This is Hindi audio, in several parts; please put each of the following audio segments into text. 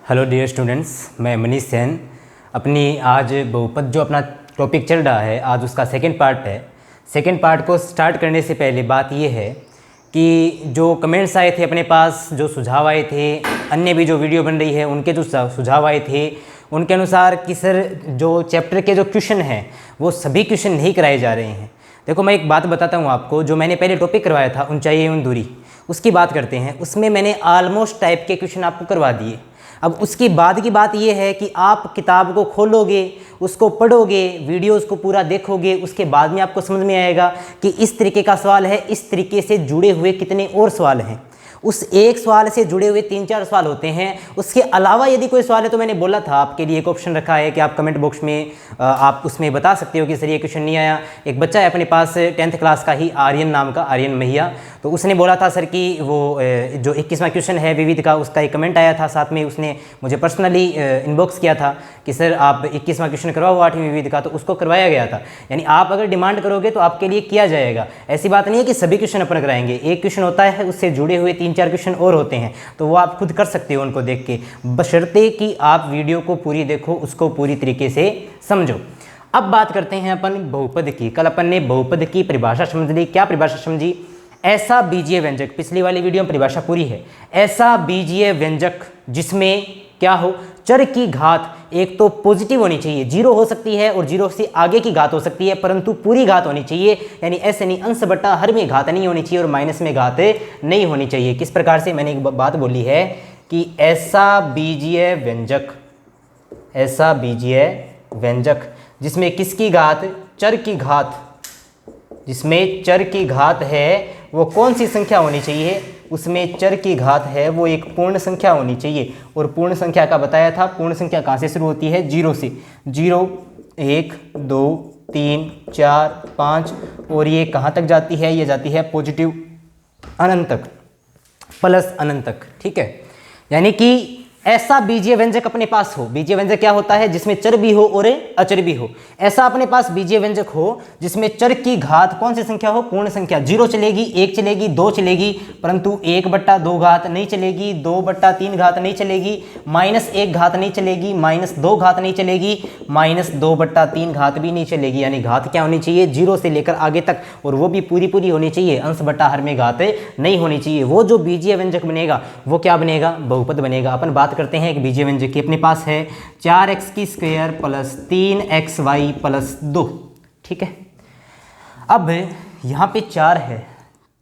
हेलो डियर स्टूडेंट्स, मैं मनीष सेन। अपनी आज बहुपद जो अपना टॉपिक चल रहा है, आज उसका सेकंड पार्ट है। सेकंड पार्ट को स्टार्ट करने से पहले बात ये है कि जो कमेंट्स आए थे अपने पास, जो सुझाव आए थे, अन्य भी जो वीडियो बन रही है उनके जो सुझाव आए थे, उनके अनुसार कि सर जो चैप्टर के जो क्वेश्चन हैं वो सभी क्वेश्चन नहीं कराए जा रहे हैं। देखो, मैं एक बात बताता हूँ आपको। जो मैंने पहले टॉपिक करवाया था ऊंचाई एवं दूरी, उसकी बात करते हैं। उसमें मैंने ऑलमोस्ट टाइप के क्वेश्चन आपको करवा दिए। अब उसके बाद की बात यह है कि आप किताब को खोलोगे, उसको पढ़ोगे, वीडियोस को पूरा देखोगे, उसके बाद में आपको समझ में आएगा कि इस तरीके का सवाल है, इस तरीके से जुड़े हुए कितने और सवाल हैं। उस एक सवाल से जुड़े हुए 3-4 सवाल होते हैं। उसके अलावा यदि कोई सवाल है तो मैंने बोला था आपके लिए एक ऑप्शन रखा है कि आप कमेंट बॉक्स में आप उसमें बता सकते हो कि सर ये क्वेश्चन नहीं आया। एक बच्चा है अपने पास 10th क्लास का ही, आर्यन नाम का, आर्यन महिया, तो उसने बोला था सर कि वो जो 21वां क्वेश्चन है विविध का, उसका एक कमेंट आया था। साथ में उसने मुझे पर्सनली इनबॉक्स किया था कि सर आप 21वां क्वेश्चन करवाओ 8वीं विविध का, तो उसको करवाया गया था। यानी आप अगर डिमांड करोगे तो आपके लिए किया जाएगा। ऐसी बात नहीं है कि सभी क्वेश्चन अपन कराएंगे। एक क्वेश्चन होता है, उससे जुड़े हुए 3-4 क्वेश्चन और होते हैं, तो वो आप खुद कर सकते हो उनको देख के, बशर्ते कि आप वीडियो को पूरी देखो, उसको पूरी तरीके से समझो। अब बात करते हैं अपन बहुपद की। कल अपन ने बहुपद की परिभाषा समझ ली। क्या परिभाषा समझी? ऐसा बीजीय व्यंजक, पिछली वाली वीडियो में परिभाषा पूरी है। ऐसा बीजीय व्यंजक जिसमें क्या हो, चर की घात एक तो पॉजिटिव होनी चाहिए, 0 हो सकती है और 0 से आगे की घात हो सकती है, परंतु पूरी घात होनी चाहिए। यानी ऐसे नहीं, अंश बटा हर में घात नहीं होनी चाहिए और माइनस में घात नहीं होनी चाहिए। किस प्रकार से? मैंने एक बात बोली है कि ऐसा बीजीय व्यंजक, ऐसा बीजीय व्यंजक जिसमें किसकी घात? चर की घात। जिसमें चर की घात है वो कौन सी संख्या होनी चाहिए? उसमें चर की घात है वो एक पूर्ण संख्या होनी चाहिए। और पूर्ण संख्या का बताया था, पूर्ण संख्या कहाँ से शुरू होती है? 0 से। 0, 1, 2, 3, 4, 5 और ये कहाँ तक जाती है? ये जाती है पॉजिटिव अनंत तक, प्लस अनंत तक। ठीक है, यानी कि ऐसा बीजीय व्यंजक अपने पास हो। बीजीय व्यंजक क्या होता है? जिसमें चर भी हो और अचर भी हो। ऐसा अपने पास बीजीय व्यंजक हो जिसमें चर की घात कौन सी संख्या हो? पूर्ण संख्या। 0 चलेगी, 1 चलेगी, 2 चलेगी, परंतु 1/2 घात नहीं चलेगी, 2/3 घात नहीं चलेगी, -1 घात नहीं चलेगी, -2 घात नहीं चलेगी, -2/3 घात भी नहीं चलेगी। यानी घात क्या होनी चाहिए? 0 से लेकर आगे तक, और वो भी पूरी पूरी होनी चाहिए, अंश बटा हर में घात नहीं होनी चाहिए। वो जो बीजीय व्यंजक बनेगा वो क्या बनेगा? बहुपद बनेगा। अपन बात करते हैं एक बीजीय व्यंजक की। अपने पास है 4x² + 3xy + 2। ठीक है, अब यहाँ पे 4 है,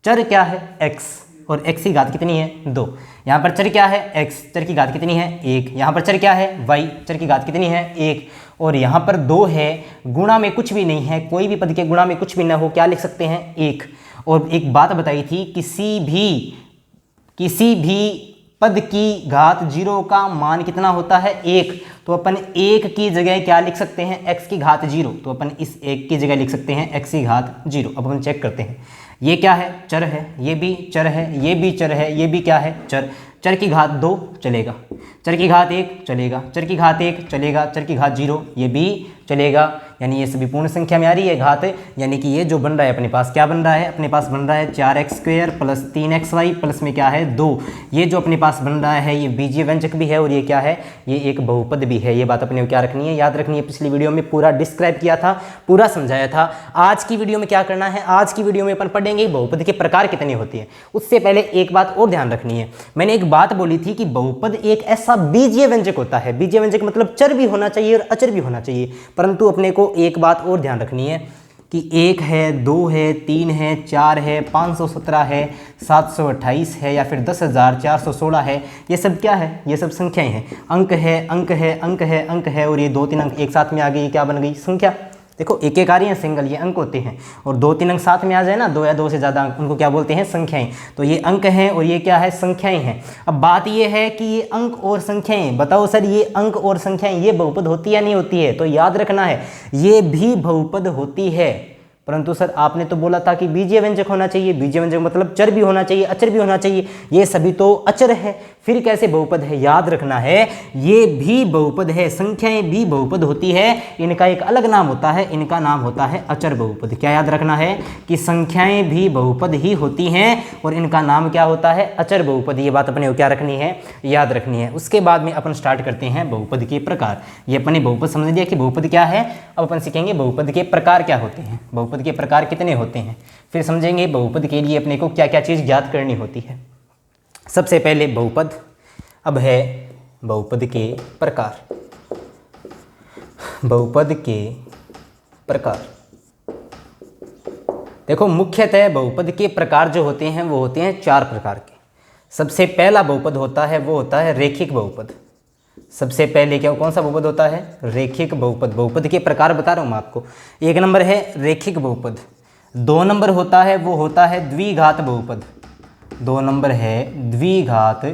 चर क्या है? x, और x की घात कितनी है? 2। यहाँ पर चर क्या है? x, चर की घात कितनी है? 1। यहाँ पर चर क्या है? y, चर की घात कितनी है? 1। और यहाँ पर 2 है, गुणा में कुछ भी नहीं है, कोई भी पद के गुणा में कुछ भी ना हो, क्या लिख सकते हैं? 1। और एक बात बताई थी, किसी भी पद की घात 0 का मान कितना होता है? 1। तो अपन 1 की जगह क्या लिख सकते हैं? x की घात 0। तो अपन इस 1 की जगह लिख सकते हैं x की घात 0। अब अपन चेक करते हैं, ये क्या है? चर है, ये भी चर है, ये भी चर है, ये भी क्या है? चर। चर की घात 2 चलेगा, चर की घात 1 चलेगा, चर की घात 1 चलेगा, चर की घात 0 ये भी चलेगा। यानी ये सभी पूर्ण संख्या में आ रही है घात। यानी कि ये जो बन रहा है अपने पास, क्या बन रहा है? अपने पास बन रहा है 4x² + 3xy प्लस में क्या है? 2। ये जो अपने पास बन रहा है ये बीजीय व्यंजक भी है और ये क्या है? ये एक बहुपद भी है। ये बात अपने को क्या रखनी है? याद रखनी है। पिछली वीडियो में पूरा डिस्क्राइब किया था, पूरा समझाया था। आज की वीडियो में क्या करना है? आज की वीडियो में अपन पढ़ेंगे बहुपद के प्रकार कितने होते हैं। उससे पहले एक बात और ध्यान रखनी है। मैंने एक बात बोली थी कि बहुपद एक ऐसा बीजीय व्यंजक होता है। बीजीय व्यंजक मतलब चर भी होना चाहिए और अचर भी होना चाहिए, परंतु अपने को एक बात और ध्यान रखनी है कि 1 है, 2 है, 3 है, 4 है, 517 है, 728 है या फिर 10,416 है। ये सब क्या है? ये सब संख्याएं हैं। अंक है, अंक है, अंक है, अंक है, और ये 2-3 अंक एक साथ में आ गई, क्या बन गई? संख्या। देखो, एक एक आ रही है सिंगल, ये अंक होते हैं, और 2-3 अंक साथ में आ जाए ना, 2 या 2 से ज़्यादा अंक, उनको क्या बोलते हैं? संख्याएं। तो ये अंक हैं और ये क्या है? संख्याएं हैं। अब बात ये है कि ये अंक और संख्याएं, बताओ सर ये अंक और संख्याएं ये बहुपद होती है या नहीं होती है? तो याद रखना है, ये भी बहुपद होती है, परंतु सर आपने तो बोला था कि बीजीय व्यंजक होना चाहिए, बीजीय व्यंजक मतलब चर भी होना चाहिए, अचर भी होना चाहिए, ये सभी तो अचर है, फिर कैसे बहुपद है? याद रखना है ये भी बहुपद है, संख्याएं भी बहुपद होती है, इनका एक अलग नाम होता है, इनका नाम होता है अचर बहुपद। क्या याद रखना है कि संख्याएं भी बहुपद ही होती हैं और इनका नाम क्या होता है? अचर बहुपद। ये बात अपने को क्या रखनी है? याद रखनी है। उसके बाद में अपन स्टार्ट करते हैं बहुपद के प्रकार। ये अपने बहुपद समझ लिया कि बहुपद क्या है, अब अपन सीखेंगे बहुपद के प्रकार क्या होते हैं, बहुपद के प्रकार कितने होते हैं, फिर समझेंगे बहुपद के लिए अपने को क्या क्या चीज़ ज्ञात करनी होती है। सबसे पहले बहुपद, अब है बहुपद के प्रकार। बहुपद के प्रकार देखो, मुख्यतः बहुपद के प्रकार जो होते हैं वो होते हैं 4 प्रकार के। सबसे पहला बहुपद होता है वो होता है रेखिक बहुपद। सबसे पहले क्या कौन सा बहुपद होता है? रेखिक बहुपद। बहुपद के प्रकार बता रहा हूँ मैं आपको। 1 नंबर है रेखिक बहुपद, 2 नंबर होता है वो होता है द्विघात बहुपद, 2 नंबर है द्विघात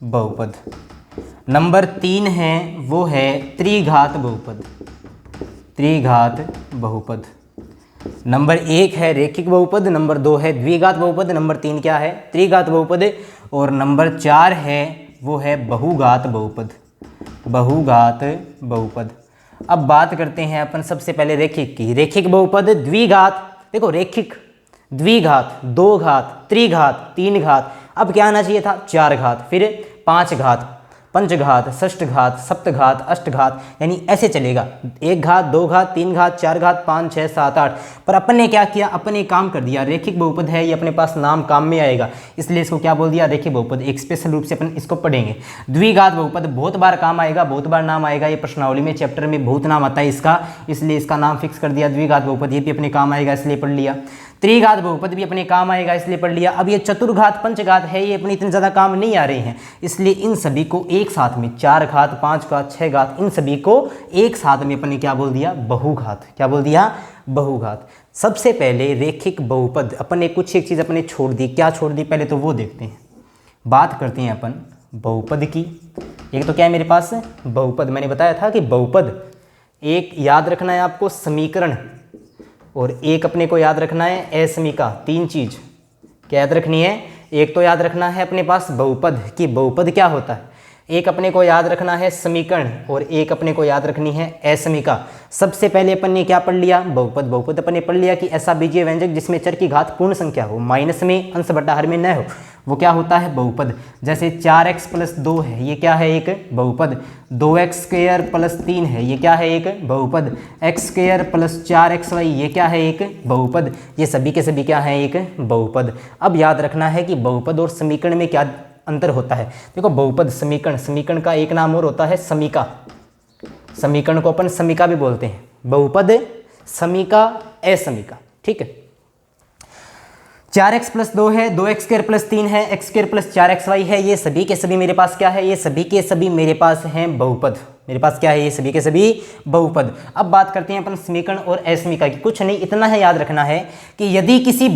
बहुपद। नंबर 3 है वो है त्रिघात बहुपद, त्रिघात बहुपद। नंबर 1 है रेखिक बहुपद, नंबर 2 है द्विघात बहुपद, नंबर 3 क्या है? त्रिघात बहुपद, और नंबर 4 है वो है बहुघात बहुपद, बहुघात बहुपद। अब बात करते हैं अपन सबसे पहले रेखिक की। रेखिक बहुपद द्विघात, देखो रेखिक, द्विघात, 2 घात, त्रिघात, 3 घात, अब क्या आना चाहिए था? 4 घात, फिर 5 घात, पंचघात, षष्ठघात, सप्तघात, अष्टघात, यानी ऐसे चलेगा। 1 घात, 2 घात, 3 घात, 4 घात, 5, 6, 7, 8। पर अपन ने क्या किया? अपन ने काम कर दिया। रेखिक बहुपद है ये, अपने पास नाम काम में आएगा, इसलिए इसको क्या बोल दिया? रेखिक बहुपद। एक स्पेशल रूप से अपन इसको पढ़ेंगे। द्विघात बहुपद बहुत बार काम आएगा, बहुत बार नाम आएगा, ये प्रश्नावली में चैप्टर में बहुत नाम आता है इसका, इसलिए इसका नाम फिक्स कर दिया द्विघात बहुपद। ये भी अपने काम आएगा इसलिए पढ़ लिया। त्रिघात बहुपद भी अपने काम आएगा इसलिए पढ़ लिया। अब ये चतुर्घात, पंचघात है, ये अपने इतने ज़्यादा काम नहीं आ रहे हैं, इसलिए इन सभी को एक साथ में 4 घात, 5 घात, 6 घात, इन सभी को एक साथ में अपने क्या बोल दिया? बहुघात। क्या बोल दिया? बहुघात। सबसे पहले रेखिक बहुपद अपने कुछ एक चीज़ अपने छोड़ दी। क्या छोड़ दी? पहले तो वो देखते हैं। बात करते हैं अपन बहुपद की। एक तो क्या है मेरे पास? बहुपद। मैंने बताया था कि बहुपद एक याद रखना है आपको समीकरण, और एक अपने को याद रखना है असमीका। 3 चीज़ क्या याद रखनी है? एक तो याद रखना है अपने पास बहुपद कि बहुपद क्या होता है, एक अपने को याद रखना है समीकरण, और एक अपने को याद रखनी है असमीका। सबसे पहले अपन ने क्या पढ़ लिया? बहुपद। बहुपद अपन ने पढ़ लिया कि ऐसा बीजीय व्यंजक जिसमें चर की घात पूर्ण संख्या हो, माइनस में, अंश बटा हर में न हो, वो क्या होता है? बहुपद। जैसे 4x + 2 है, ये क्या है? एक बहुपद। 2x² + 3 है, ये क्या है? एक बहुपद। x² + 4xy, ये क्या है? एक बहुपद। ये सभी के सभी क्या है? एक बहुपद। अब याद रखना है कि बहुपद और समीकरण में क्या अंतर होता है। देखो बहुपद, समीकरण, समीकरण का एक नाम और होता है समीका। समीकरण को अपन समीका भी बोलते हैं। बहुपद, समीका, असमीका। ठीक है। 4x + 2 है, 2x² + 3 है, x² + 4xy है, ये सभी के सभी मेरे पास क्या है? ये सभी के सभी मेरे पास हैं बहुपद। मेरे पास क्या है? ये सभी के सभी बहुपद। अब बात करते हैं अपन समीकरण और असमीका की। कुछ नहीं, इतना है याद रखना है कि यदि किसी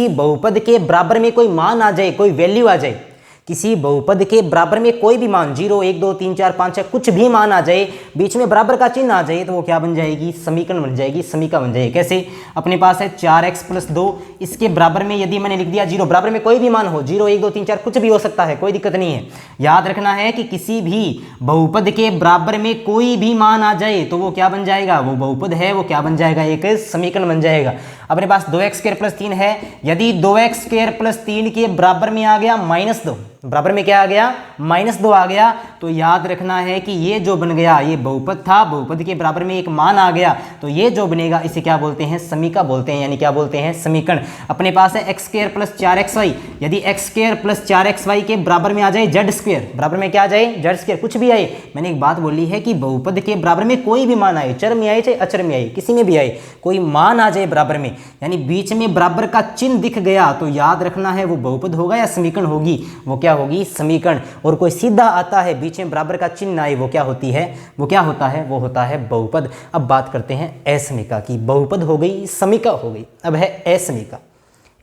बहुपद के बराबर में कोई मान आ जाए, कोई वैल्यू आ जाए, किसी बहुपद के बराबर में कोई भी मान 0, 1, 2, 3, 4, 5, 6 कुछ भी मान आ जाए, बीच में बराबर का चिन्ह आ जाए, तो वो क्या बन जाएगी? समीकरण बन जाएगी, समीका बन जाएगी। कैसे? अपने पास है 4x + 2, इसके बराबर में यदि मैंने लिख दिया 0, बराबर में कोई भी मान हो, 0, 1, 2, 3, 4 कुछ भी हो सकता है, कोई दिक्कत नहीं है। याद रखना है कि किसी भी बहुपद के बराबर में कोई भी मान आ जाए तो वो क्या बन जाएगा? वो बहुपद है, वो क्या बन जाएगा? एक समीकरण बन जाएगा। अपने पास 2x² + 3 है, यदि 2x² + 3 के बराबर में आ गया -2, बराबर में क्या आ गया? -2 आ गया, तो याद रखना है कि ये जो बन गया ये बहुपद था, बहुपद के बराबर में एक मान आ गया, तो ये जो बनेगा इसे क्या बोलते हैं? समीका बोलते हैं, यानी क्या बोलते हैं? समीकरण। अपने पास है x² + 4xy, यदि x² + 4xy के बराबर में आ जाए z², बराबर में क्या आ जाए? z², कुछ भी आए। मैंने एक बात बोली है कि बहुपद के बराबर में कोई भी मान आए, चर में आए चाहे अचर में आए, किसी में भी आए, कोई मान आ जाए बराबर में, यानी बीच में बराबर का चिन्ह दिख गया, तो याद रखना है वो बहुपद होगा या समीकरण होगी? वो क्या होगी? समीकरण। और कोई सीधा आता है, बीच में बराबर का चिन्ह आए, वो क्या होती है? वो क्या होता है? वो होता है बहुपद। अब बात करते हैं असमीका की। बहुपद हो गई, समीका हो गई, अब है असमीका।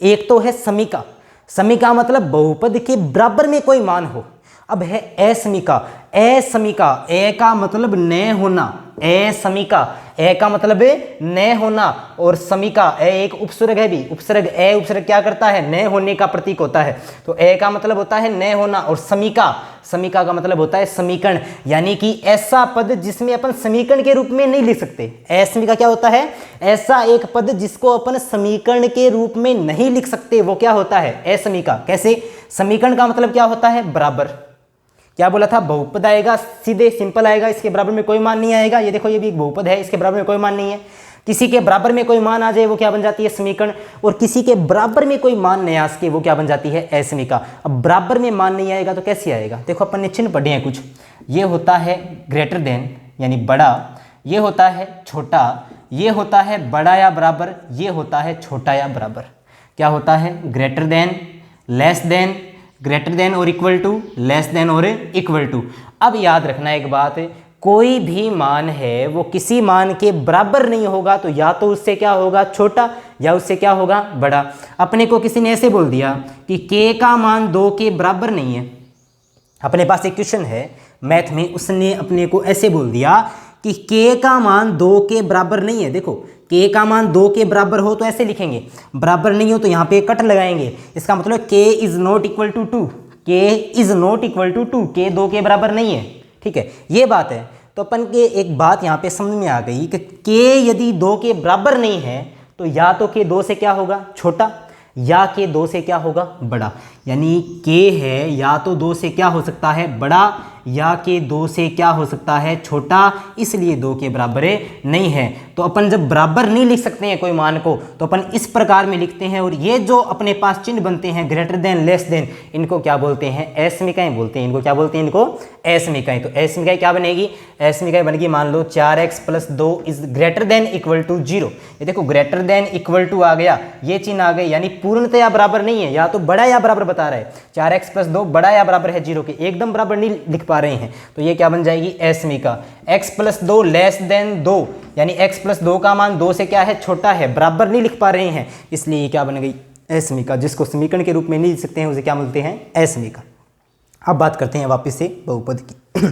एक तो है समीका, समीका मतलब बहुपद के बराबर में कोई मान हो। अब है असमीका। असमीका, ए का मतलब न होना, असमीका, ए का मतलब है न होना, और समीका ए एक उपसर्ग है भी, उपसर्ग ए उपसर्ग क्या करता है, न होने का प्रतीक होता है। तो ए का मतलब होता है न होना, और समीका, समीका का मतलब होता है समीकरण, यानी कि ऐसा पद जिसमें अपन समीकरण के रूप में नहीं लिख सकते। असमीका क्या होता है, ऐसा एक पद जिसको अपन समीकरण के रूप में नहीं लिख सकते, वो क्या होता है असमीका। कैसे, समीकरण का मतलब क्या होता है, बराबर। क्या बोला था, बहुपद आएगा, सीधे सिंपल आएगा, इसके बराबर में कोई मान नहीं आएगा। ये देखो ये भी एक बहुपद है, इसके बराबर में कोई मान नहीं है। किसी के बराबर में कोई मान आ जाए वो क्या बन जाती है, समीकरण, और किसी के बराबर में कोई मान नहीं आ सके वो क्या बन जाती है, असमीका। अब बराबर में मान नहीं आएगा तो कैसे आएगा, देखो अपन ने चिन्ह पढ़े हैं कुछ। ये होता है ग्रेटर देन यानी बड़ा, ये होता है छोटा, ये होता है बड़ा या बराबर, ये होता है छोटा या बराबर। क्या होता है, greater than, less than, greater than और इक्वल टू, लेस देन और इक्वल टू। अब याद रखना एक बात, कोई भी मान है वो किसी मान के बराबर नहीं होगा, तो या तो उससे क्या होगा छोटा या उससे क्या होगा बड़ा। अपने को किसी ने ऐसे बोल दिया कि k का मान 2 के बराबर नहीं है। अपने पास एक क्वेश्चन है मैथ में, उसने अपने को ऐसे बोल दिया कि k का मान 2 के बराबर नहीं है। देखो k का मान 2 के बराबर हो तो ऐसे लिखेंगे, बराबर नहीं हो तो यहाँ पे कट लगाएंगे। इसका मतलब k is not equal to 2, k is not equal to 2, k 2 के बराबर नहीं है। ठीक है, ये बात है। तो अपन के एक बात यहाँ पे समझ में आ गई कि k यदि 2 के बराबर नहीं है तो या तो k 2 से क्या होगा छोटा, या k 2 से क्या होगा बड़ा। यानी k है या तो 2 से क्या हो सकता है बड़ा, या के 2 से क्या हो सकता है छोटा, इसलिए 2 के बराबर नहीं है। तो अपन जब बराबर नहीं लिख सकते हैं कोई मान को तो अपन इस प्रकार में लिखते हैं, और ये जो अपने पास चिन्ह बनते हैं ग्रेटर देन, लेस देन, इनको क्या बोलते हैं, असमीकाएं बोलते हैं। इनको क्या बोलते हैं, इनको असमीकाएं। तो असमीकाएं क्या बनेगी, असमीकाएं बनेगी, मान लो 4x + 2 is greater than equal to 0। ये देखो ग्रेटर देन इक्वल टू आ गया, ये चिन्ह आ गए, यानी पूर्णतया बराबर नहीं है, या तो बड़ा या बराबर बता रहा है। 4x + 2 बड़ा या बराबर है 0 के, एकदम बराबर नहीं लिख पा रहे हैं, तो ये क्या बन जाएगी असमीका। x + 2 लेस देन 2, यानी x + 2 का मान 2 से क्या है छोटा है, बराबर नहीं लिख पा रहे हैं, इसलिए ये क्या बन गई असमीका। जिसको समीकरण के रूप में नहीं लिख सकते हैं उसे क्या बोलते हैं, असमीका। अब बात करते हैं वापस से बहुपद की।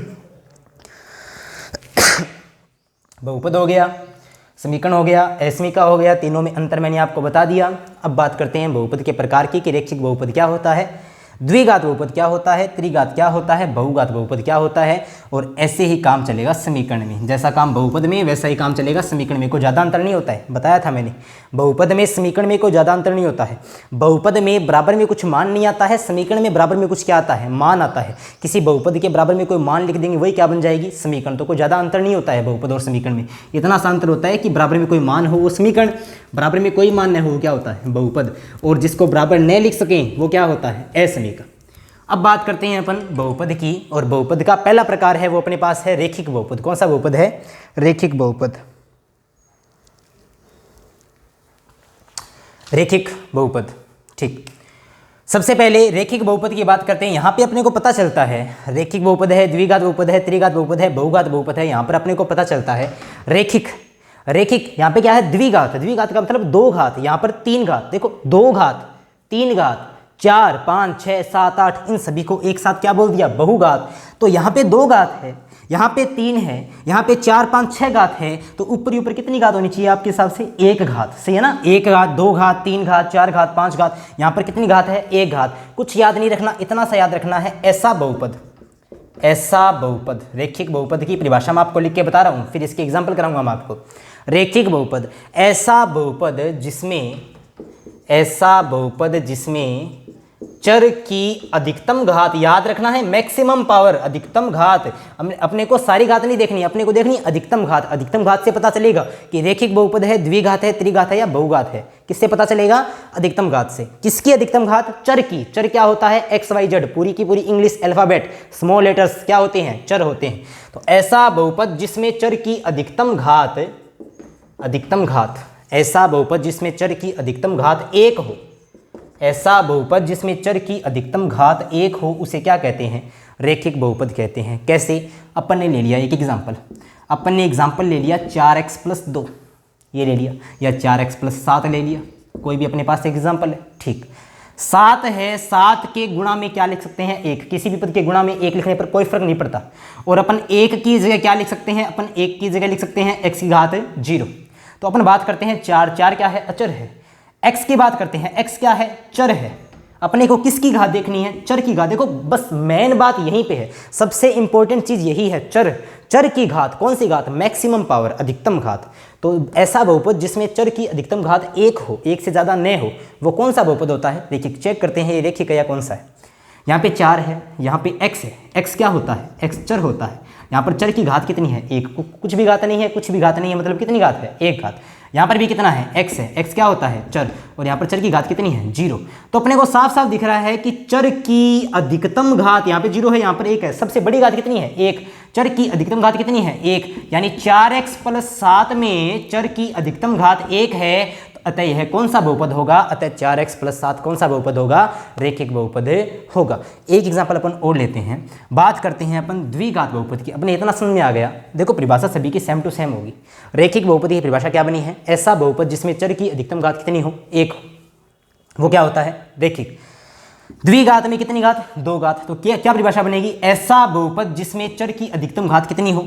बहुपद हो गया, समीकरण हो गया, असमीका हो गया, तीनों में अंतर मैंने आपको बता दिया। अब बात करते हैं बहुपद के प्रकार की कि रैखिक बहुपद क्या होता है, द्विघात बहुपद क्या होता है, त्रिघात क्या होता है, बहुघात बहुपद क्या होता है। और ऐसे ही काम चलेगा समीकरण में, जैसा काम बहुपद में वैसा ही काम चलेगा समीकरण में। कोई ज़्यादा अंतर नहीं होता है, बताया था मैंने, बहुपद में समीकरण में कोई ज़्यादा अंतर नहीं होता है। बहुपद में बराबर में कुछ मान नहीं आता है, समीकरण में बराबर में कुछ क्या आता है, मान आता है। किसी बहुपद के बराबर में कोई मान लिख देंगे वही क्या बन जाएगी, समीकरण। तो कोई ज़्यादा अंतर नहीं होता है बहुपद और समीकरण में, इतना सा अंतर होता है कि बराबर में कोई मान हो वो समीकरण, बराबर में कोई मान न हो वो क्या होता है बहुपद, और जिसको बराबर न लिख सकें वो क्या होता है असमीकरण। अब बात करते हैं अपन बहुपद की, और बहुपद का पहला प्रकार है वो अपने पास है रैखिक बहुपद। कौन सा बहुपद है, रैखिक बहुपद। रैखिक बहुपद, ठीक। सबसे पहले रैखिक बहुपद की बात करते हैं। यहाँ पे अपने को पता चलता है रैखिक बहुपद है, द्विघात बहुपद है, त्रिघात बहुपद है, बहुघात बहुपद है। यहाँ पर अपने को पता चलता है रैखिक, रैखिक यहाँ पे क्या है, द्विघात। द्विघात का मतलब 2 घात, यहाँ पर 3 घात। देखो 2 घात, 3 घात, 4, 5, 6, 7, 8, इन सभी को एक साथ क्या बोल दिया, बहुघात। तो यहाँ पे 2 घात है, यहाँ पे 3 है, यहाँ पे 4, 5, 6 घात है, तो ऊपर ऊपर कितनी घात होनी चाहिए आपके हिसाब से, 1 घात। सही है ना, 1 घात, 2 घात, 3 घात, 4 घात, 5 घात। यहाँ पर कितनी घात है, 1 घात। कुछ याद नहीं रखना, इतना सा याद रखना है, ऐसा बहुपद। ऐसा बहुपद, रैखिक बहुपद की परिभाषा मैं आपको लिख के बता रहा हूँ, फिर इसके एग्जाम्पल कराऊंगा मैं आपको। रैखिक बहुपद, ऐसा बहुपद जिसमें, ऐसा बहुपद जिसमें चर की अधिकतम घात, याद रखना है मैक्सिमम पावर, अधिकतम घात। अपने को सारी घात नहीं देखनी, अपने को देखनी अधिकतम घात। अधिकतम घात से पता चलेगा कि रैखिक बहुपद है, द्विघात है, त्रिघात है या बहुघात है। किससे पता चलेगा, अधिकतम घात से। किसकी अधिकतम घात, चर की। चर क्या होता है, एक्स वाई जेड, पूरी की पूरी इंग्लिश अल्फाबेट, स्मॉल लेटर्स क्या होते हैं, चर होते हैं। तो ऐसा बहुपद जिसमें चर की अधिकतम घात, अधिकतम घात, ऐसा बहुपद जिसमें चर की अधिकतम घात 1 हो, ऐसा बहुपद जिसमें चर की अधिकतम घात 1 हो, उसे क्या कहते हैं, रैखिक बहुपद कहते हैं। कैसे, अपन ने ले लिया एक एग्जाम्पल, अपन ने एग्जाम्पल ले लिया 4x + 2 ये ले लिया, या 4x + 7 ले लिया, कोई भी अपने पास एग्जाम्पल है, ठीक। 7 है, 7 के गुणा में क्या लिख सकते हैं 1, किसी भी पद के गुणा में 1 लिखने पर कोई फर्क नहीं पड़ता। और अपन 1 की जगह क्या लिख सकते हैं, अपन 1 की जगह लिख सकते हैं x की घात 0। तो अपन बात करते हैं 4, 4 क्या है, अचर है। x की बात करते हैं, x क्या है, चर है। अपने को किसकी घात देखनी है, चर की घात। देखो बस मेन बात यहीं पे है, सबसे इंपॉर्टेंट चीज यही है, चर। चर की घात, कौन सी घात, मैक्सिमम पावर, अधिकतम घात। तो ऐसा बहुपद जिसमें चर की अधिकतम घात 1 हो, 1 से ज़्यादा न हो, वो कौन सा बहुपद होता है। देखिए चेक करते हैं ये रेखिक है या कौन सा है। यहाँ पे 4 है, यहाँ पे x है, x क्या होता है, x चर होता है। यहाँ पर चर की घात कितनी है, 1, कुछ भी घात नहीं है, कुछ भी घात नहीं है, मतलब कितनी घात है, 1 घात। यहाँ पर भी कितना है, x है, x क्या होता है, चर, और यहाँ पर चर की घात कितनी है, 0। तो अपने को साफ साफ दिख रहा है कि चर की अधिकतम घात, यहाँ पे 0 है, यहाँ पर 1 है, सबसे बड़ी घात कितनी है, 1। चर की अधिकतम घात कितनी है, 1, यानी 4x + 7 में चर की अधिकतम घात 1 है। अतः यह कौन सा बहुपद होगा, अतः 4x + 7 कौन सा बहुपद होगा, रेखिक बहुपद होगा। एक एग्जाम्पल अपन और लेते हैं, बात करते हैं अपन द्विघात बहुपद की। अपने इतना समझ में आ गया, देखो परिभाषा सभी की सेम टू सेम होगी। रेखिक बहुपद की परिभाषा क्या बनी है, ऐसा बहुपद जिसमें चर की अधिकतम घात कितनी हो, 1 हो, वो क्या होता है, रेखिक। द्विघात में कितनी घात, 2 घात। तो क्या परिभाषा बनेगी, ऐसा बहुपद जिसमें चर की अधिकतम घात कितनी हो,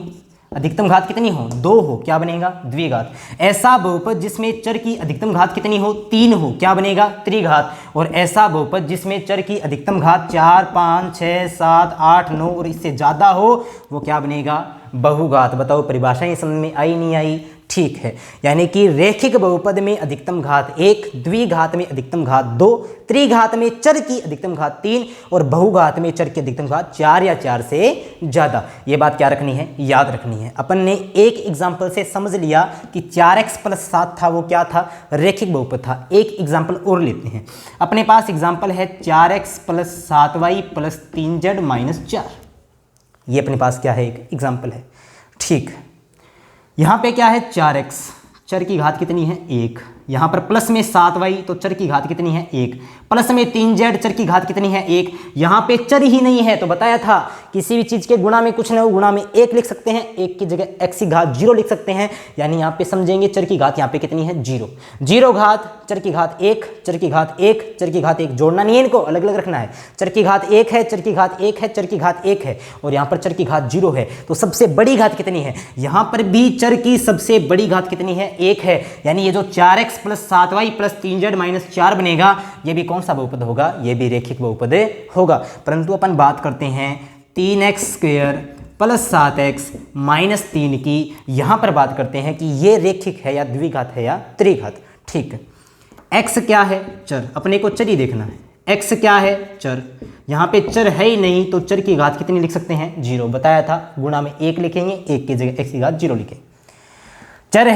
अधिकतम घात कितनी हो, 2 हो, क्या बनेगा, द्विघात। ऐसा बहुपद जिसमें चर की अधिकतम घात कितनी हो, 3 हो, क्या बनेगा, त्रिघात। और ऐसा बहुपद जिसमें चर की अधिकतम घात 4, 5, 6, 7, 8, 9 और इससे ज़्यादा हो, वो क्या बनेगा, बहुघात। बताओ परिभाषा ये समझ में आई नहीं आई, ठीक है। यानी कि रेखिक बहुपद में अधिकतम घात 1, द्विघात में अधिकतम घात 2, त्रिघात में चर की अधिकतम घात 3 और बहुघात में चर की अधिकतम घात 4 या 4 से ज़्यादा। ये बात क्या रखनी है, याद रखनी है। अपन ने एक एग्जाम्पल से समझ लिया कि 4x + 7 था, वो क्या था, रेखिक बहुपद था। एक एग्जाम्पल और लेते हैं, अपने पास एग्जाम्पल है 4x + 7y + 3z - 4। ये अपने पास क्या है, एक एग्जाम्पल है, ठीक। यहाँ पे क्या है, 4x, चर की घात कितनी है, 1। यहाँ पर प्लस में 7y, तो चर की घात कितनी है, 1। प्लस में 3z, चर की घात कितनी है, 1। यहाँ पे चर ही नहीं है, तो बताया था किसी भी चीज़ के गुणा में कुछ ना हो, गुणा में 1 लिख सकते हैं, 1 की जगह x की घात 0 लिख सकते हैं। यानी यहाँ पे समझेंगे चर की घात यहाँ पे कितनी है, 0। 0 घात, चर की घात 1, चर की घात 1, चर की घात 1, जोड़ना नहीं है, इनको अलग अलग रखना है। चर की घात 1 है, चर की घात 1 है, चर की घात 1 है, और यहाँ पर चर की घात 0 है। तो सबसे बड़ी घात कितनी है, यहाँ पर भी चर की सबसे बड़ी घात कितनी है, 1 है। यानी ये जो 4x + 7y + 3z - 4 बनेगा, ये भी कौन सा बहुपद होगा, ये भी रेखिक बहुपद होगा। परंतु अपन बात करते हैं 3x² + 7x - 3 की। यहाँ पर बात करते हैं कि ये रेखिक है या द्विघात है या त्रिघात, ठीक। x क्या है, चर, अपने को चर ही देखना है। x क्या है, चर, यहाँ पे चर है ही नहीं, तो चर की घात कितनी लिख सकते हैं, 0। बताया था गुणा में 1 लिखेंगे, 1 की जगह x की घात 0 लिखेंगे। चर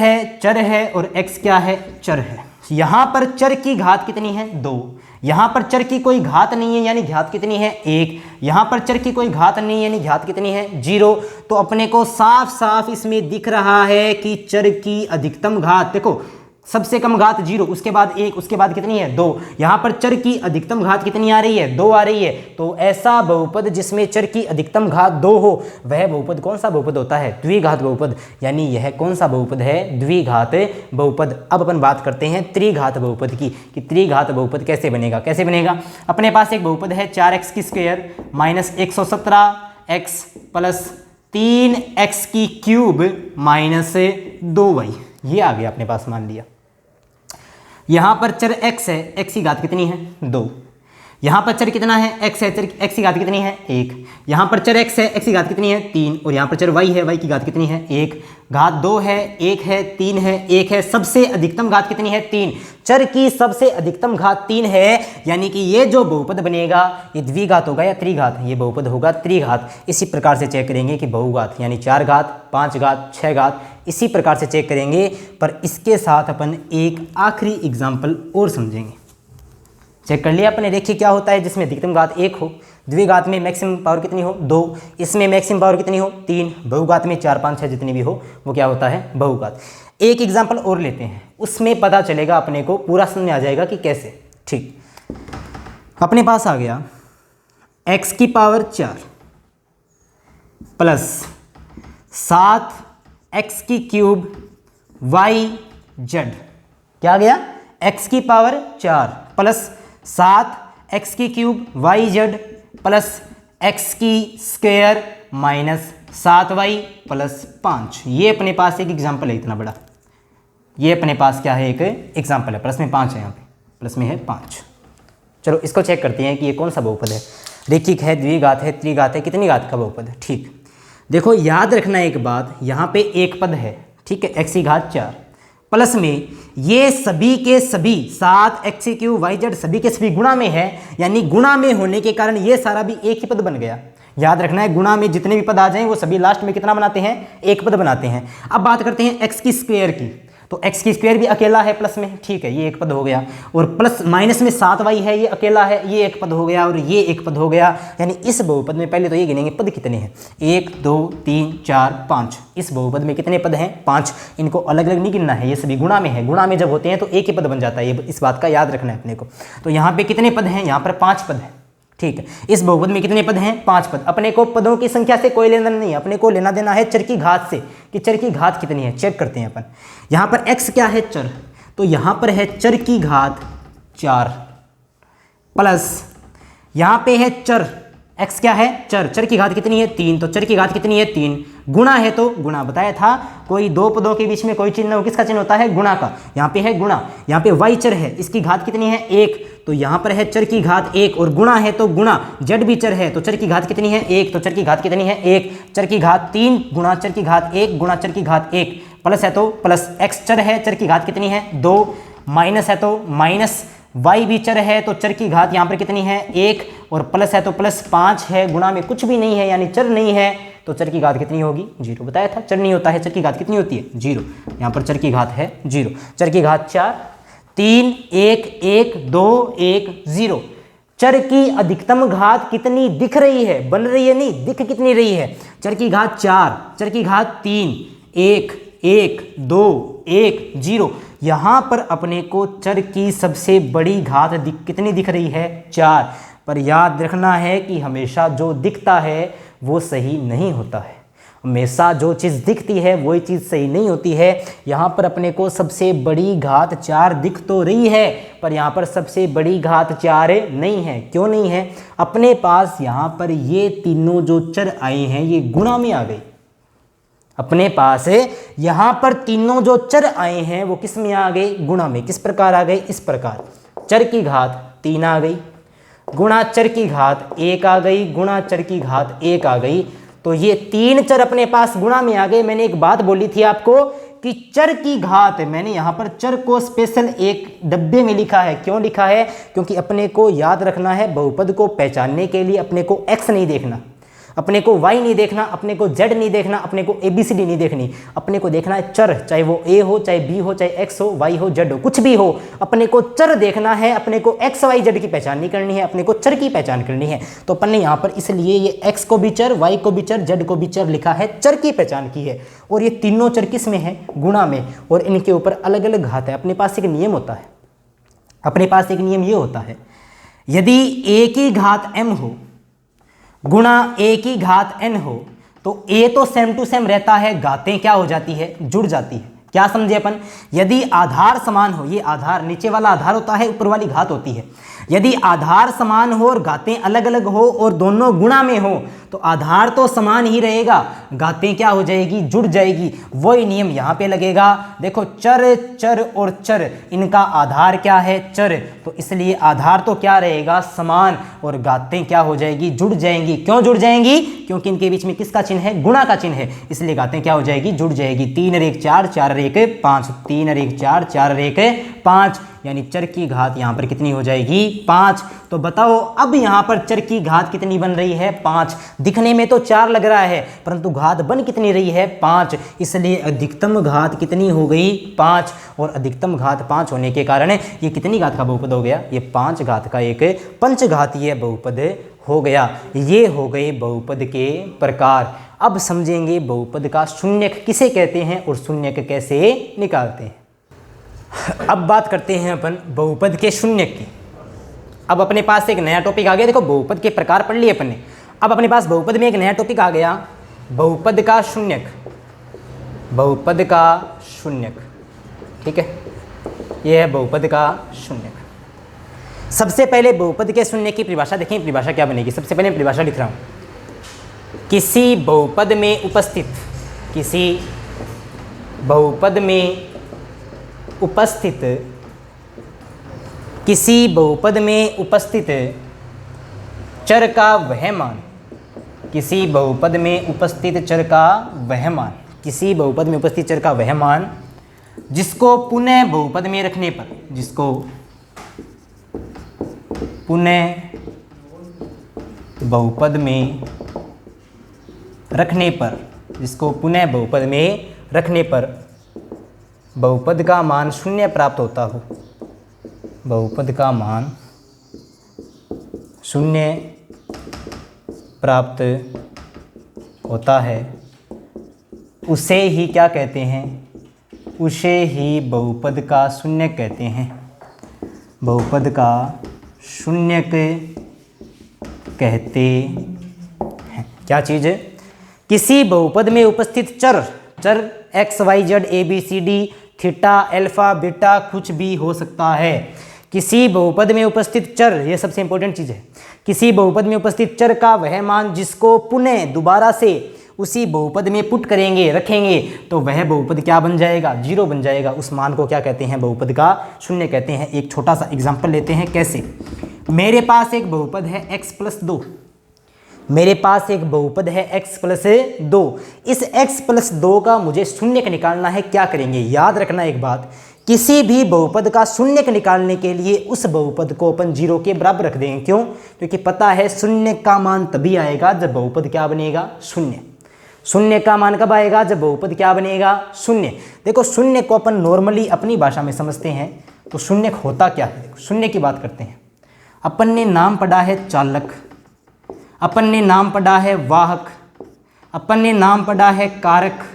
है और x क्या है, चर है। यहाँ पर चर की घात कितनी है, 2। यहाँ पर चर की कोई घात नहीं है, यानी घात कितनी है, 1। यहाँ पर चर की कोई घात नहीं है, यानी घात कितनी है, 0। तो अपने को साफ साफ इसमें दिख रहा है कि चर की अधिकतम घात, देखो सबसे कम घात 0, उसके बाद 1, उसके बाद कितनी है, 2। यहाँ पर चर की अधिकतम घात कितनी आ रही है, 2 आ रही है। तो ऐसा बहुपद जिसमें चर की अधिकतम घात 2 हो, वह बहुपद कौन सा बहुपद होता है, द्विघात बहुपद। यानी यह कौन सा बहुपद है, द्विघात बहुपद। अब अपन बात करते हैं त्रिघात बहुपद की, कि त्रिघात बहुपद कैसे बनेगा, कैसे बनेगा। अपने पास एक बहुपद है 4x² - 117x + 3x³ - 2y। ये आ गया अपने पास, मान लिया। यहाँ पर चर x है, x की घात कितनी है, 2। यहाँ पर चर कितना है, x है, चर x की घात कितनी है, 1। यहाँ पर चर x है, x की घात कितनी है, 3। और यहाँ पर चर y है, y की घात कितनी है, 1। घात 2 है, 1 है, 3 है, 1 है, सबसे अधिकतम घात कितनी है, 3। चर की सबसे अधिकतम घात 3 है, यानी कि ये जो बहुपद बनेगा ये द्विघात होगा या त्रिघात, ये बहुपद होगा त्रिघात। इसी प्रकार से चेक करेंगे कि बहुघात, यानी 4 घात, 5 घात, 6 घात, इसी प्रकार से चेक करेंगे। पर इसके साथ अपन एक आखिरी एग्जाम्पल और समझेंगे। चेक कर लिया अपने, देखिए क्या होता है जिसमें अधिकतम घात 1 हो, द्विघात में मैक्सिमम पावर कितनी हो, 2, इसमें मैक्सिमम पावर कितनी हो, 3, बहुघात में 4, 5, 6 जितनी भी हो, वो क्या होता है, बहुघात। एक एग्जाम्पल और लेते हैं, उसमें पता चलेगा अपने को, पूरा समझ में आ जाएगा कि कैसे, ठीक। अपने पास आ गया x⁴ + 7x³ yz। क्या आ गया, x⁴ + 7 एक्स की cube Y Z plus X की स्क्वायर माइनस 7y प्लस 5। ये अपने पास एक एग्जाम्पल है इतना बड़ा, ये अपने पास क्या है, एक एग्जाम्पल है। प्लस में 5 है, यहाँ पे प्लस में है 5। चलो इसको चेक करते हैं कि ये कौन सा बहुपद है। रेखिक है, द्विघात है, त्रिघात है, कितनी घात का बहुपद है। ठीक, देखो याद रखना एक बात, यहाँ पे एक पद है, ठीक है, एक्स की घात 4 प्लस में ये सभी के सभी 7 एक्स की क्यूब वाई जेड सभी के सभी गुणा में है, यानी गुणा में होने के कारण ये सारा भी एक ही पद बन गया। याद रखना है, गुणा में जितने भी पद आ जाएं वो सभी लास्ट में कितना बनाते हैं, एक पद बनाते हैं। अब बात करते हैं एक्स की स्क्वायर की, तो एक्स की स्क्वायर भी अकेला है प्लस में, ठीक है, ये एक पद हो गया। और प्लस माइनस में 7y है, ये अकेला है, ये एक पद हो गया, और ये एक पद हो गया। यानी इस बहुपद में पहले तो ये गिनेंगे पद कितने हैं, 1 2 3 4 5। इस बहुपद में कितने पद हैं, 5। इनको अलग अलग नहीं गिनना है, ये सभी गुणा में है। गुणा में जब होते हैं तो एक ही पद बन जाता है, ये इस बात का याद रखना है अपने को। तो यहाँ पे कितने पद हैं, यहाँ पर 5 पद हैं, ठीक है। इस बहुपद में कितने पद हैं, 5 पद। अपने को पदों की संख्या से कोई लेना नहीं है, अपने को लेना देना है चर की घात से, कि चर की घात कितनी है। चेक करते हैं अपन, यहाँ पर x क्या है, चर, तो यहाँ पर है चर की घात 4 प्लस यहाँ पे है चर, x क्या है, चर, चर की घात कितनी है 3, तो चर की घात कितनी है 3। गुणा है तो गुणा, बताया था कोई दो पदों के बीच में कोई चिन्ह हो, किसका चिन्ह होता है, गुणा का। यहाँ पे है गुणा, यहाँ पे y चर है, इसकी घात कितनी है 1, तो यहाँ पर है चर की घात 1, और गुणा है तो गुणा, z भी चर है तो चर की घात कितनी है 1, तो चर की घात कितनी है 1, चर की घात 3 गुणा चर की घात 1 गुणा चर की घात 1, प्लस है तो प्लस, x चर है, चर की घात कितनी है 2, माइनस है तो माइनस, y भी चर है तो चर की घात यहाँ पर कितनी है 1, और प्लस है तो प्लस 5 है, गुणा में कुछ भी नहीं है यानी चर नहीं है, तो चर की घात कितनी होगी 0। बताया था चर नहीं होता है, चर की घात कितनी होती है 0। यहाँ पर चर की घात है 0, चर की घात 4 3 1 1 2 1 0। चर की अधिकतम घात कितनी दिख रही है, बन रही है नहीं, दिख कितनी रही है, चर की घात 4, चर की घात 3 1 1 2 1 0। यहाँ पर अपने को चर की सबसे बड़ी घात कितनी दिख रही है 4। पर याद रखना है कि हमेशा जो दिखता है वो सही नहीं होता है, हमेशा जो चीज़ दिखती है वही चीज़ सही नहीं होती है। यहाँ पर अपने को सबसे बड़ी घात 4 दिख तो रही है, पर यहाँ पर सबसे बड़ी घात 4 नहीं है। क्यों नहीं है, अपने पास यहाँ पर ये तीनों जो चर आए हैं ये गुणा में आ गई। अपने पास यहाँ पर तीनों जो चर आए हैं वो किस में आ गए, गुणा में। किस प्रकार आ गए, इस प्रकार, चर की घात 3 आ गई, गुणा चर की घात 1 आ गई, गुणा चर की घात 1 आ गई। तो ये 3 चर अपने पास गुणा में आ गए। मैंने एक बात बोली थी आपको कि चर की घात, मैंने यहाँ पर चर को स्पेशल एक डब्बे में लिखा है। क्यों लिखा है, क्योंकि अपने को याद रखना है बहुपद को पहचानने के लिए अपने को x नहीं देखना, अपने को y नहीं देखना, अपने को z नहीं देखना, अपने को ABCD नहीं देखनी, अपने को देखना है चर, चाहे वो a हो, चाहे b हो, चाहे x हो, y हो, z हो, कुछ भी हो, अपने को चर देखना है। अपने को x y z की पहचान नहीं करनी है, अपने को चर की पहचान करनी है। तो अपन ने यहाँ पर इसलिए ये x को भी चर, y को भी चर, z को भी चर लिखा है, चर की पहचान की है। और ये तीनों चर किस में है, गुणा में, और इनके ऊपर अलग अलग घात है। अपने पास एक नियम होता है, अपने पास एक नियम ये होता है, यदि a की घात m हो गुणा a की घात n हो तो a तो सेम टू सेम रहता है, घातें क्या हो जाती है, जुड़ जाती है। क्या समझे अपन, यदि आधार समान हो, ये आधार नीचे वाला आधार होता है, ऊपर वाली घात होती है। यदि आधार समान हो और घातें अलग अलग हो और दोनों गुणा में हो तो आधार तो समान ही रहेगा, घातें क्या हो जाएगी, जुड़ जाएगी। वही नियम यहाँ पे लगेगा। देखो चर, चर और चर, इनका आधार क्या है, चर, तो इसलिए आधार तो क्या रहेगा, समान, और घातें क्या हो जाएगी, जुड़ जाएंगी। क्यों जुड़ जाएंगी, क्योंकि इनके बीच में किसका चिन्ह है, गुणा का चिन्ह है, इसलिए घातें क्या हो जाएगी, जुड़ जाएगी। 3 और 1 4, 4 और 1 5, 3 और 1 4, 4 और 1 5, यानी चर की घात यहाँ पर कितनी हो जाएगी, 5। तो बताओ अब यहाँ पर चर की घात कितनी बन रही है, 5। दिखने में तो 4 लग रहा है परंतु घात बन कितनी रही है, 5, इसलिए अधिकतम घात कितनी हो गई, 5। और अधिकतम घात 5 होने के कारण ये कितनी घात का बहुपद हो गया, ये 5 घात का एक पंचघातीय बहुपद हो गया। ये हो गए बहुपद के प्रकार। अब समझेंगे बहुपद का शून्यक किसे कहते हैं और शून्यक कैसे निकालते हैं। अब बात करते हैं अपन बहुपद के शून्यक की। अब अपने पास एक नया टॉपिक आ गया। देखो बहुपद के प्रकार पढ़ लिए अपन ने, अब अपने पास बहुपद में एक नया टॉपिक आ गया, बहुपद का शून्यक। बहुपद का शून्यक, ठीक है, ये है बहुपद का शून्यक। सबसे पहले बहुपद के शून्य की परिभाषा देखें, परिभाषा क्या बनेगी। सबसे पहले मैं परिभाषा लिख रहा हूँ, किसी बहुपद में उपस्थित, किसी बहुपद में उपस्थित, किसी बहुपद में उपस्थित चर का वह मान, किसी बहुपद में उपस्थित चर का वह मान, किसी बहुपद में उपस्थित चर का वह मान जिसको पुनः बहुपद में रखने पर, जिसको पुनः बहुपद में रखने पर, जिसको पुनः बहुपद में रखने पर बहुपद का मान शून्य प्राप्त होता हो, बहुपद का मान शून्य प्राप्त होता है, उसे ही क्या कहते हैं, उसे ही बहुपद का शून्य कहते हैं, बहुपद का शून्य कहते हैं। क्या चीज़ है? किसी बहुपद में उपस्थित चर, चर X Y Z A B C D theta alpha beta कुछ भी हो सकता है। किसी बहुपद में उपस्थित चर, ये सबसे इंपॉर्टेंट चीज़ है, किसी बहुपद में उपस्थित चर का वह मान जिसको पुनः दोबारा से उसी बहुपद में पुट करेंगे, रखेंगे, तो वह बहुपद क्या बन जाएगा, जीरो बन जाएगा। उस मान को क्या कहते हैं, बहुपद का शून्य कहते हैं। एक छोटा सा एग्जांपल लेते हैं। कैसे? मेरे पास एक बहुपद है x प्लस 2, मेरे पास एक बहुपद है x प्लस 2, इस x प्लस 2 का मुझे शून्यक निकालना है। क्या करेंगे? याद रखना एक बात, किसी भी बहुपद का शून्यक निकालने के लिए उस बहुपद को अपन जीरो के बराबर रख देंगे। क्यों? क्योंकि पता है शून्य का मान तभी आएगा जब बहुपद क्या बनेगा, शून्य। शून्य का मान कब आएगा, जब बहुपद क्या बनेगा, शून्य। देखो शून्य को अपन नॉर्मली अपनी भाषा में समझते हैं, तो शून्य होता क्या है। देखो शून्य की बात करते हैं। अपन ने नाम पढ़ा है चालक, अपन ने नाम पढ़ा है वाहक, अपन ने नाम पढ़ा है कारक,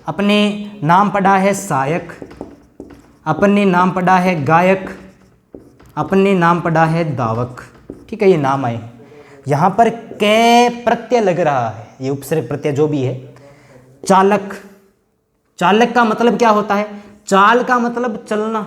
अपने नाम पढ़ा है सहायक, अपन ने नाम पढ़ा है गायक, अपन ने नाम पढ़ा है दावक। ठीक है, ये नाम आए। यहाँ पर कै प्रत्यय लग रहा है, ये उपसर्ग प्रत्यय जो भी है। चालक, चालक का मतलब क्या होता है, चाल का मतलब चलना,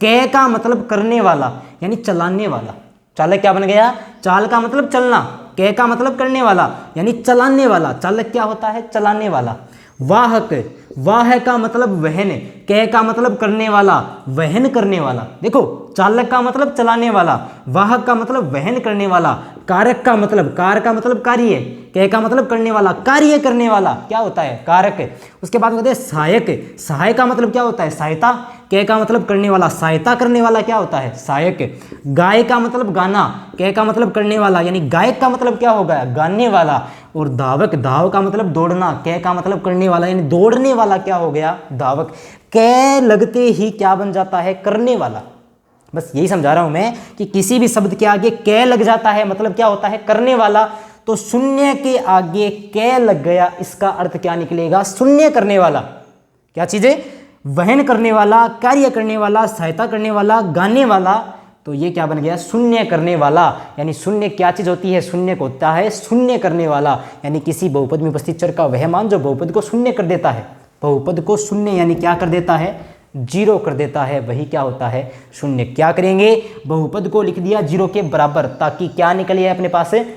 कै का मतलब करने वाला यानी चलाने वाला। चालक क्या बन गया, चाल का मतलब चलना, कै का मतलब करने वाला यानी चलाने वाला। चालक क्या होता है, चलाने वाला। वाहक, वाह का मतलब वहन, कै का मतलब करने वाला, वहन करने वाला। देखो चालक का मतलब चलाने वाला, वाहक का मतलब वहन करने वाला, कारक का मतलब, कार का मतलब कार्य, कै का मतलब करने वाला, कार्य करने वाला क्या होता है, कारक। उसके बाद कहते हैं सहायक, सहाय का मतलब क्या होता है, सहायता, कै का मतलब करने वाला, सहायता करने वाला क्या होता है, सहायक। गाय का मतलब गाना, कै का मतलब करने वाला यानी गायक का मतलब क्या होगा, गाने वाला। और धावक, धाव का मतलब दौड़ना, कै का मतलब करने वाला यानी दौड़ने वाला क्या हो गया, धावक। कै लगते ही क्या बन जाता है, करने वाला। बस यही समझा रहा हूं मैं कि किसी भी शब्द के आगे कै लग जाता है मतलब क्या होता है, करने वाला। तो शून्य के आगे कै लग गया, इसका अर्थ क्या निकलेगा, शून्य करने वाला। क्या चीजें, वहन करने वाला, कार्य करने वाला, सहायता करने वाला, गाने वाला। तो ये क्या बन गया, शून्य करने वाला। यानी शून्य क्या चीज होती है, शून्य को होता है शून्य करने वाला। यानी किसी बहुपद में उपस्थित चर का वह मान जो बहुपद को शून्य कर देता है, बहुपद को शून्य यानी क्या कर देता है, जीरो कर देता है, वही क्या होता है, शून्य। क्या करेंगे, बहुपद को लिख दिया जीरो के बराबर, ताकि क्या निकल आए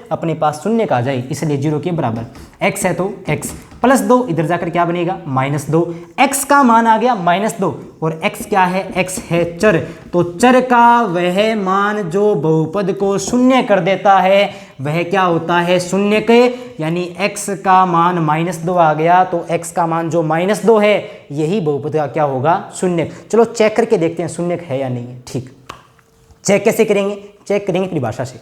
अपने पास शून्य का आ जाए, इसलिए जीरो के बराबर। x है तो x प्लस 2, इधर जाकर क्या बनेगा, -2। x का मान आ गया -2 और x क्या है, x है चर। तो चर का वह मान जो बहुपद को शून्य कर देता है वह क्या होता है, शून्य के। यानी x का मान -2 आ गया, तो x का मान जो -2 है यही बहुपद का क्या होगा, शून्य। चलो चेक करके देखते हैं शून्य है या नहीं है। ठीक, चेक कैसे करेंगे, चेक करेंगे परिभाषा से।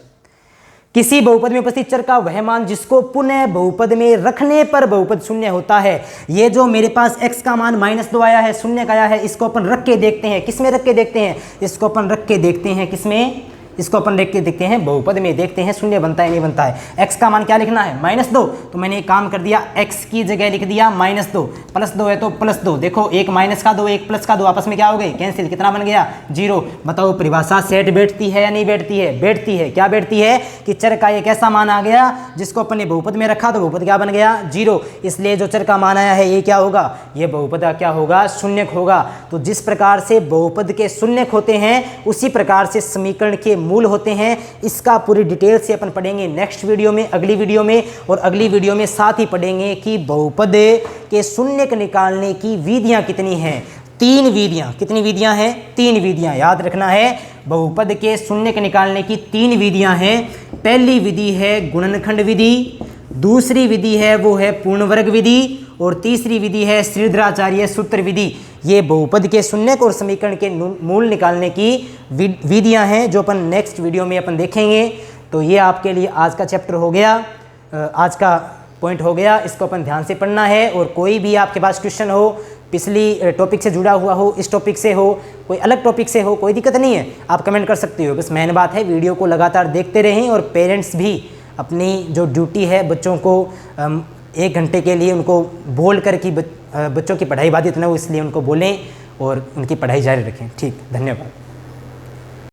किसी बहुपद में उपस्थित चर का वह मान जिसको पुनः बहुपद में रखने पर बहुपद शून्य होता है। ये जो मेरे पास x का मान -2 आया है, शून्य का आया है, इसको अपन रख के देखते हैं। किसमें रख के देखते हैं, इसको अपन रख के देखते हैं, किसमें, इसको अपन रख के देखते हैं बहुपद में, देखते हैं शून्य बनता है नहीं बनता है। x का मान क्या लिखना है, -2, तो मैंने एक काम कर दिया, x की जगह लिख दिया -2, +2 है तो +2। देखो एक माइनस का 2 एक प्लस का 2 आपस में क्या हो गए, कैंसिल, कितना बन गया, 0। बताओ परिभाषा सेट बैठती है या नहीं बैठती है, बैठती है। क्या बैठती है कि चर का एक ऐसा मान आ गया जिसको अपन ने बहुपद में रखा तो बहुपद क्या बन गया, 0। इसलिए जो चर का मान आया है ये क्या होगा, ये बहुपद का क्या होगा, शून्यक होगा। तो जिस प्रकार से बहुपद के शून्यक होते हैं उसी प्रकार से समीकरण के मूल होते हैं, इसका पूरी डिटेल से अपन पढ़ेंगे नेक्स्ट वीडियो में, अगली वीडियो में। और अगली वीडियो में साथ ही पढ़ेंगे कि बहुपद के शून्यक निकालने की विधियाँ कितनी हैं। 3 विधियाँ। कितनी विधियाँ हैं? 3 विधियाँ याद रखना है। बहुपद के शून्यक निकालने की 3 विधियाँ हैं। पहली विधि है गुणनखंड विधि, दूसरी विधि है वो है पूर्ण वर्ग विधि, और तीसरी विधि है श्रीधराचार्य सूत्र विधि। ये बहुपद के शून्यक और समीकरण के मूल निकालने की विधियां हैं जो अपन नेक्स्ट वीडियो में अपन देखेंगे। तो ये आपके लिए आज का चैप्टर हो गया, आज का पॉइंट हो गया। इसको अपन ध्यान से पढ़ना है। और कोई भी आपके पास क्वेश्चन हो, पिछली टॉपिक से जुड़ा हुआ हो, इस टॉपिक से हो, कोई अलग टॉपिक से हो, कोई दिक्कत नहीं है, आप कमेंट कर सकते हो। बस मेन बात है वीडियो को लगातार देखते रहें, और पेरेंट्स भी अपनी जो ड्यूटी है बच्चों को 1 घंटे के लिए उनको बोल कर कि बच्चों की पढ़ाई बाधित न हो, इसलिए उनको बोलें और उनकी पढ़ाई जारी रखें। ठीक, धन्यवाद।